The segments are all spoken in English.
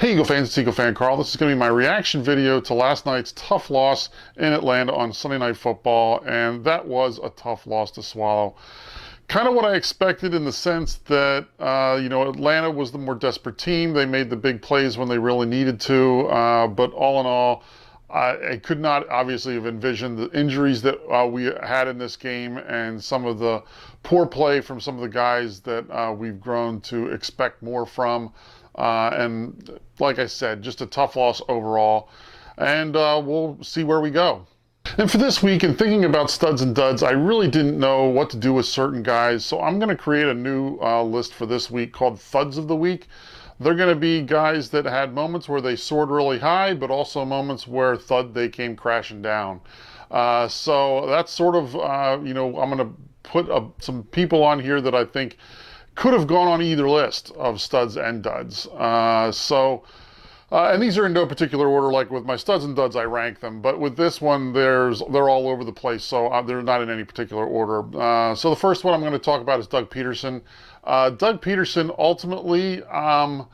Hey Eagle fans, it's EaglefanKarl. This is going to be my reaction video to last night's tough loss in Atlanta on Sunday Night Football, and that was a tough loss to swallow. Kind of what I expected in the sense that, Atlanta was the more desperate team. They made the big plays when they really needed to, but all in all, I could not obviously have envisioned the injuries that we had in this game and some of the poor play from some of the guys that we've grown to expect more from. And like I said, just a tough loss overall. And we'll see where we go. And for this week, in thinking about studs and duds, I really didn't know what to do with certain guys. So I'm going to create a new list for this week called Thuds of the Week. They're going to be guys that had moments where they soared really high, but also moments where they came crashing down. So that's sort of, I'm going to put some people on here that I think could have gone on either list of studs and duds. And these are in no particular order. Like with my studs and duds, I rank them. But with this one, they're all over the place, so they're not in any particular order. So the first one I'm going to talk about is Doug Peterson. Doug Peterson, ultimately, I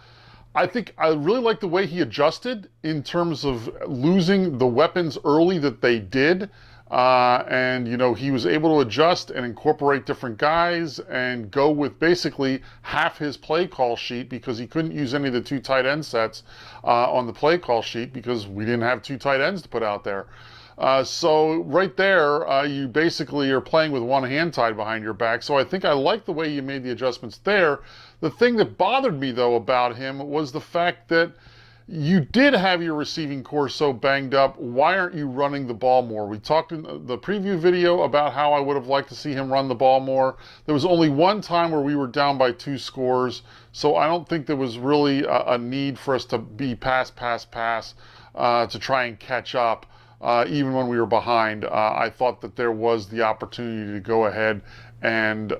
think I really like the way he adjusted in terms of losing the weapons early that they did. He was able to adjust and incorporate different guys and go with basically half his play call sheet because he couldn't use any of the two tight end sets on the play call sheet because we didn't have two tight ends to put out there. So right there, you basically are playing with one hand tied behind your back. So I think I like the way you made the adjustments there. The thing that bothered me, though, about him was the fact that you did have your receiving core so banged up. Why aren't you running the ball more? We talked in the preview video about how I would have liked to see him run the ball more. There was only one time where we were down by 2 scores, so I don't think there was really a need for us to be pass, to try and catch up. Even when we were behind, I thought that there was the opportunity to go ahead and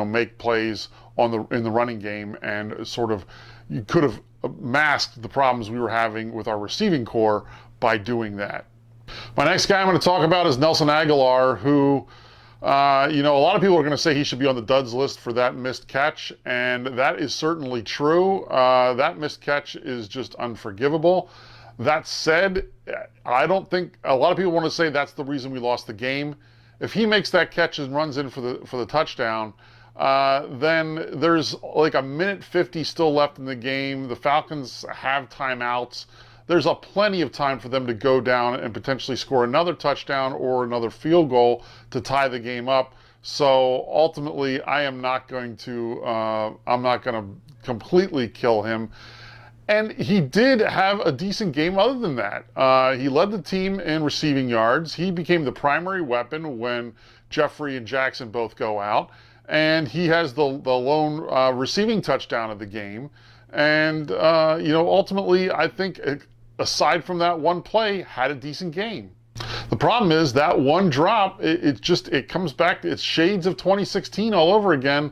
make plays in the running game, and sort of you could have masked the problems we were having with our receiving core by doing that. My next guy I'm going to talk about is Nelson Agholor, who a lot of people are going to say he should be on the duds list for that missed catch, and that is certainly true. That missed catch is just unforgivable. That said, I don't think a lot of people want to say that's the reason we lost the game. If he makes that catch and runs in for the touchdown, then there's like a minute 50 still left in the game. The Falcons have timeouts. There's plenty of time for them to go down and potentially score another touchdown or another field goal to tie the game up. So ultimately, I'm not going to completely kill him. And he did have a decent game other than that. He led the team in receiving yards. He became the primary weapon when Jeffrey and Jackson both go out. And he has the lone receiving touchdown of the game. And, ultimately, I think, aside from that one play, had a decent game. The problem is that one drop, it comes back, it's shades of 2016 all over again.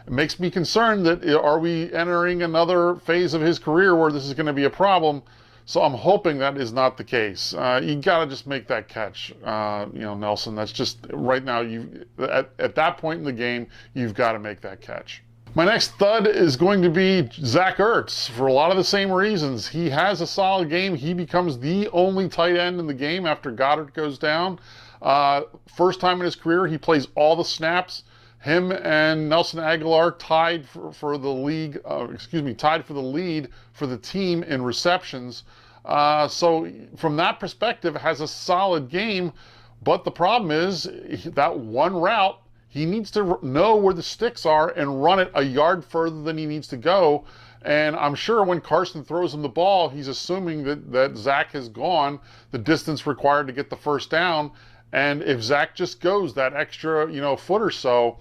It makes me concerned that are we entering another phase of his career where this is going to be a problem? So I'm hoping that is not the case. You got to just make that catch, Nelson. That's just right now. At that point in the game, you've got to make that catch. My next thud is going to be Zach Ertz for a lot of the same reasons. He has a solid game. He becomes the only tight end in the game after Goddard goes down. First time in his career, he plays all the snaps. Him and Nelson Agholor tied for the league. Tied for the lead for the team in receptions. So from that perspective, has a solid game. But the problem is that one route, he needs to know where the sticks are and run it a yard further than he needs to go. And I'm sure when Carson throws him the ball, he's assuming that Zach has gone the distance required to get the first down. And if Zach just goes that extra, foot or so,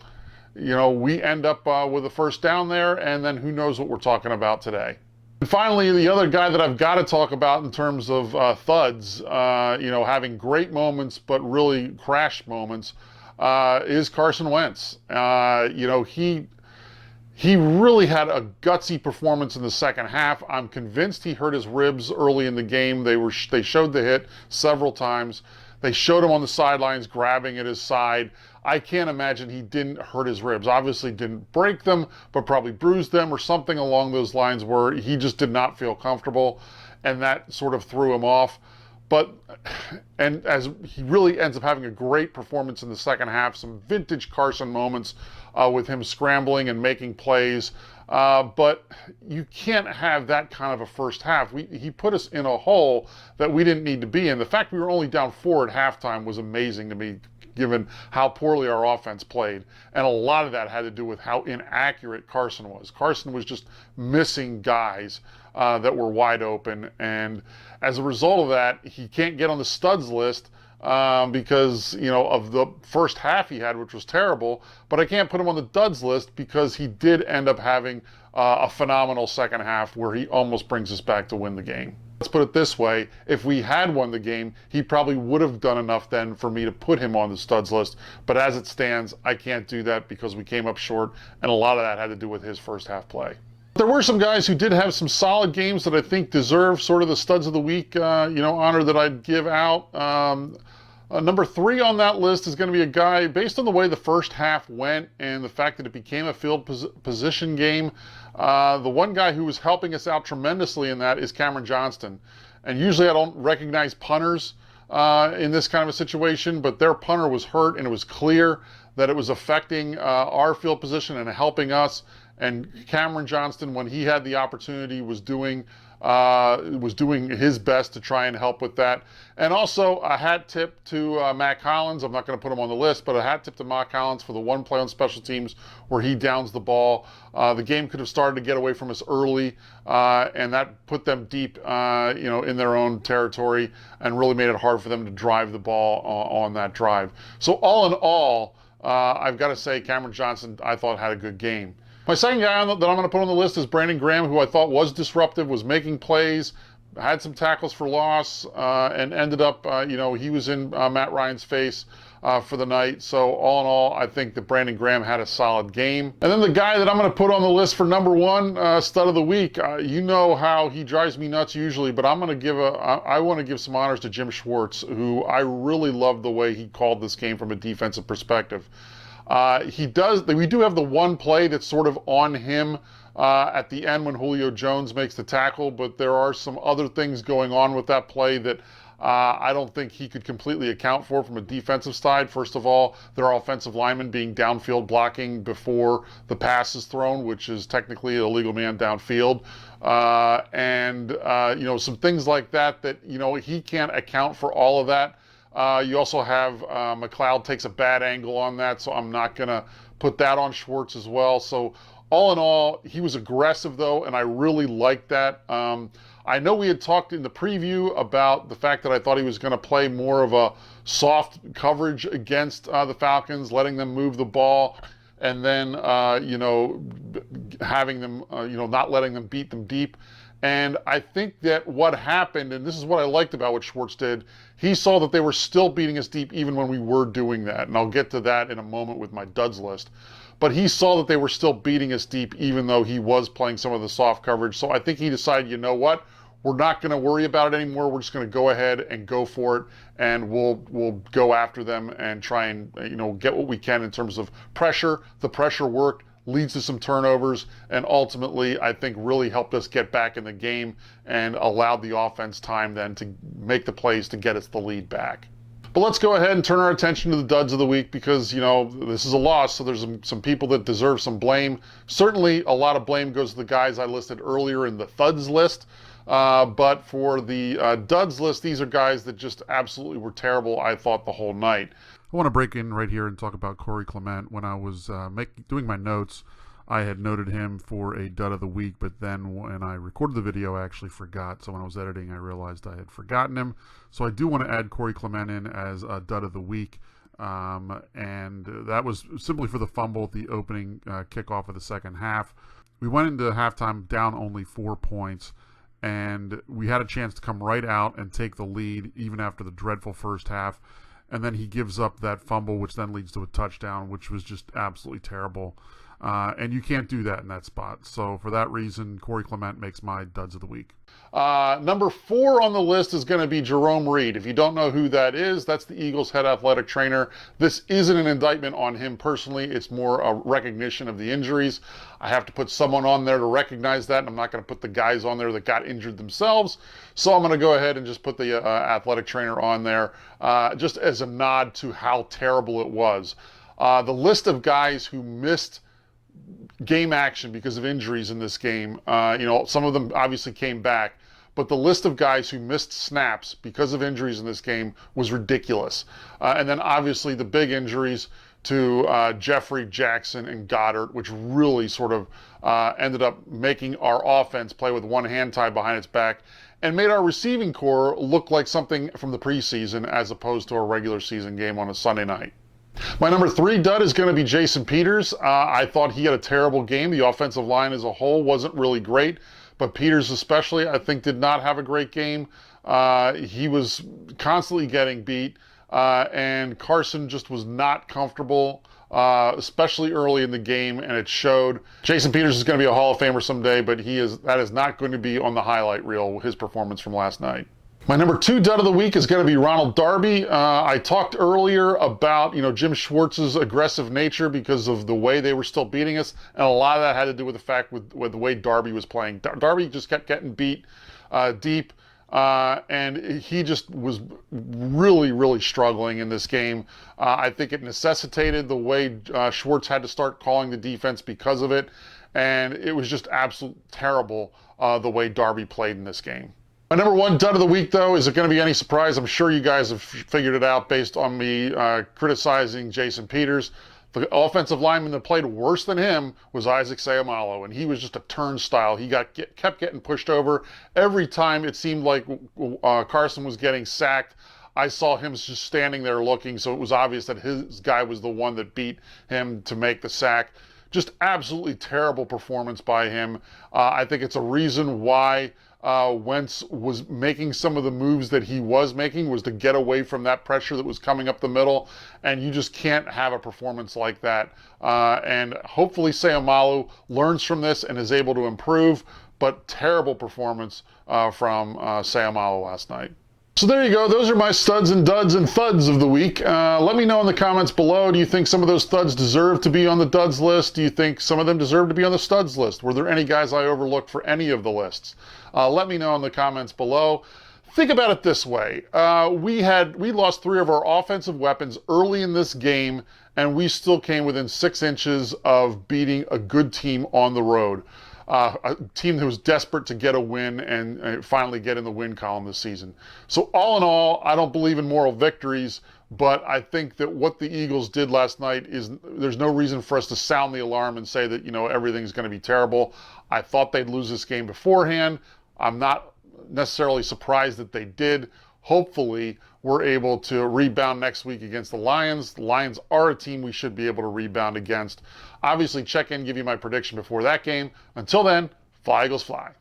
we end up with a first down there, and then who knows what we're talking about today. And finally, the other guy that I've got to talk about in terms of thuds, having great moments but really crash moments, is Carson Wentz. He really had a gutsy performance in the second half. I'm convinced he hurt his ribs early in the game. They showed the hit several times. They showed him on the sidelines grabbing at his side. I can't imagine he didn't hurt his ribs. Obviously didn't break them, but probably bruised them or something along those lines where he just did not feel comfortable, and that sort of threw him off. But, and as he really ends up having a great performance in the second half, some vintage Carson moments with him scrambling and making plays. But you can't have that kind of a first half. He put us in a hole that we didn't need to be in. The fact we were only down 4 at halftime was amazing to me, given how poorly our offense played. And a lot of that had to do with how inaccurate Carson was. Carson was just missing guys that were wide open. And as a result of that, he can't get on the studs list because, you know, of the first half he had, which was terrible. But I can't put him on the duds list because he did end up having a phenomenal second half where he almost brings us back to win the game. Let's put it this way, if we had won the game, he probably would have done enough then for me to put him on the studs list. But as it stands, I can't do that because we came up short, and a lot of that had to do with his first half play. There were some guys who did have some solid games that I think deserve sort of the studs of the week, honor that I'd give out. Number 3 on that list is going to be a guy, based on the way the first half went and the fact that it became a field position game, the one guy who was helping us out tremendously in that is Cameron Johnston. And usually I don't recognize punters in this kind of a situation, but their punter was hurt, and it was clear that it was affecting our field position and helping us. And Cameron Johnston, when he had the opportunity, was doing his best to try and help with that. And also a hat tip to Matt Collins. I'm not going to put him on the list, but a hat tip to Matt Collins for the one play on special teams where he downs the ball. The game could have started to get away from us early, and that put them deep, in their own territory, and really made it hard for them to drive the ball on that drive. So all in all, I've got to say Cameron Johnston, I thought, had a good game. My second guy that I'm going to put on the list is Brandon Graham, who I thought was disruptive, was making plays, had some tackles for loss, and ended up, he was in Matt Ryan's face for the night. So all in all, I think that Brandon Graham had a solid game. And then the guy that I'm going to put on the list for number 1 stud of the week, you know how he drives me nuts usually, but I want to give some honors to Jim Schwartz, who I really love the way he called this game from a defensive perspective. We do have the one play that's sort of on him at the end when Julio Jones makes the tackle, but there are some other things going on with that play that I don't think he could completely account for from a defensive side. First of all, there are offensive linemen being downfield blocking before the pass is thrown, which is technically an illegal man downfield. Some things like that, he can't account for all of that. You also have McLeod takes a bad angle on that, so I'm not going to put that on Schwartz as well. So all in all, he was aggressive, though, and I really liked that. I know we had talked in the preview about the fact that I thought he was going to play more of a soft coverage against the Falcons, letting them move the ball, and then, having them, not letting them beat them deep. And I think that what happened, and this is what I liked about what Schwartz did, he saw that they were still beating us deep even when we were doing that. And I'll get to that in a moment with my duds list. But he saw that they were still beating us deep even though he was playing some of the soft coverage. So I think he decided, you know what? We're not going to worry about it anymore. We're just going to go ahead and go for it. And we'll go after them and try and, get what we can in terms of pressure. The pressure worked. Leads to some turnovers, and ultimately, I think, really helped us get back in the game and allowed the offense time then to make the plays to get us the lead back. But let's go ahead and turn our attention to the duds of the week because, this is a loss, so there's some people that deserve some blame. Certainly, a lot of blame goes to the guys I listed earlier in the thuds list. But for the duds list, these are guys that just absolutely were terrible, I thought, the whole night. I want to break in right here and talk about Corey Clement. When I was doing my notes, I had noted him for a dud of the week, but then when I recorded the video, I actually forgot. So when I was editing, I realized I had forgotten him. So I do want to add Corey Clement in as a dud of the week. And that was simply for the fumble at the opening kickoff of the second half. We went into halftime down only 4 points, and we had a chance to come right out and take the lead even after the dreadful first half. And then he gives up that fumble, which then leads to a touchdown, which was just absolutely terrible. And you can't do that in that spot. So for that reason, Corey Clement makes my duds of the week. Number 4 on the list is going to be Jerome Reed. If you don't know who that is, that's the Eagles head athletic trainer. This isn't an indictment on him personally. It's more a recognition of the injuries. I have to put someone on there to recognize that, and I'm not going to put the guys on there that got injured themselves. So I'm going to go ahead and just put the athletic trainer on there just as a nod to how terrible it was. The list of guys who missed game action because of injuries in this game, some of them obviously came back, but the list of guys who missed snaps because of injuries in this game was ridiculous. And then obviously the big injuries to Jeffrey, Jackson, and Goddard, which really sort of ended up making our offense play with one hand tied behind its back and made our receiving core look like something from the preseason as opposed to a regular season game on a Sunday night. My number 3 dud is going to be Jason Peters. I thought he had a terrible game. The offensive line as a whole wasn't really great, but Peters especially, I think, did not have a great game. He was constantly getting beat, and Carson just was not comfortable, especially early in the game, and it showed. Jason Peters is going to be a Hall of Famer someday, but that is not going to be on the highlight reel, his performance from last night. My number 2 dud of the week is going to be Ronald Darby. I talked earlier about, Jim Schwartz's aggressive nature because of the way they were still beating us, and a lot of that had to do with the fact with the way Darby was playing. Darby just kept getting beat deep, and he just was really, really struggling in this game. I think it necessitated the way Schwartz had to start calling the defense because of it, and it was just absolutely terrible the way Darby played in this game. My number 1 dud of the week, though, is it going to be any surprise? I'm sure you guys have figured it out based on me criticizing Jason Peters. The offensive lineman that played worse than him was Isaac Seumalo, and he was just a turnstile. He kept getting pushed over. Every time it seemed like Carson was getting sacked, I saw him just standing there looking, so it was obvious that his guy was the one that beat him to make the sack. Just absolutely terrible performance by him. I think it's a reason why Wentz was making some of the moves that he was making, was to get away from that pressure that was coming up the middle, and you just can't have a performance like that. And hopefully Seumalo learns from this and is able to improve, but terrible performance from Seumalo last night. So there you go. Those are my studs and duds and thuds of the week. Let me know in the comments below. Do you think some of those thuds deserve to be on the duds list? Do you think some of them deserve to be on the studs list? Were there any guys I overlooked for any of the lists? Let me know in the comments below. Think about it this way. We lost 3 of our offensive weapons early in this game, and we still came within 6 inches of beating a good team on the road. A team that was desperate to get a win and finally get in the win column this season. So all in all, I don't believe in moral victories, but I think that what the Eagles did last night there's no reason for us to sound the alarm and say that, everything's going to be terrible. I thought they'd lose this game beforehand. I'm not necessarily surprised that they did. Hopefully, we're able to rebound next week against the Lions. The Lions are a team we should be able to rebound against. Obviously, check in, give you my prediction before that game. Until then, fly Eagles fly.